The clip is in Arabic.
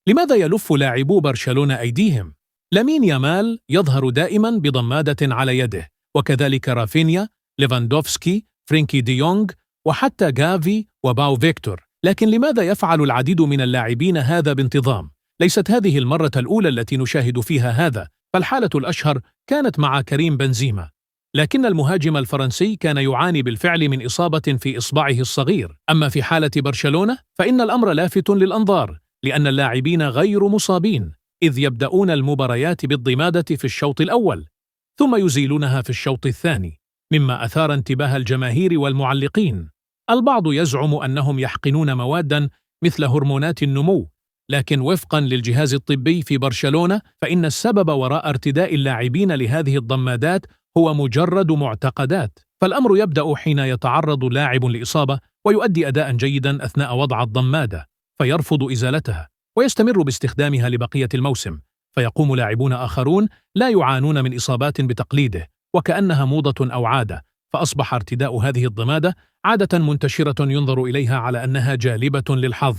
لماذا يلف لاعبو برشلونة أيديهم؟ لامين يامال يظهر دائما بضمادة على يده، وكذلك رافينيا، ليفاندوفسكي، فرينكي دي يونغ، وحتى غافي وباو فيكتور. لكن لماذا يفعل العديد من اللاعبين هذا بانتظام؟ ليست هذه المرة الأولى التي نشاهد فيها هذا، فالحالة الأشهر كانت مع كريم بنزيما. لكن المهاجم الفرنسي كان يعاني بالفعل من إصابة في إصبعه الصغير. أما في حالة برشلونة فإن الأمر لافت للأنظار، لأن اللاعبين غير مصابين، إذ يبدأون المباريات بالضمادة في الشوط الأول ثم يزيلونها في الشوط الثاني، مما أثار انتباه الجماهير والمعلقين. البعض يزعم أنهم يحقنون مواداً مثل هرمونات النمو، لكن وفقاً للجهاز الطبي في برشلونة فإن السبب وراء ارتداء اللاعبين لهذه الضمادات هو مجرد معتقدات. فالأمر يبدأ حين يتعرض لاعب لإصابة ويؤدي أداء جيداً أثناء وضع الضمادة، فيرفض إزالتها ويستمر باستخدامها لبقية الموسم، فيقوم لاعبون آخرون لا يعانون من إصابات بتقليده وكأنها موضة أو عادة، فأصبح ارتداء هذه الضمادة عادة منتشرة ينظر إليها على أنها جالبة للحظ.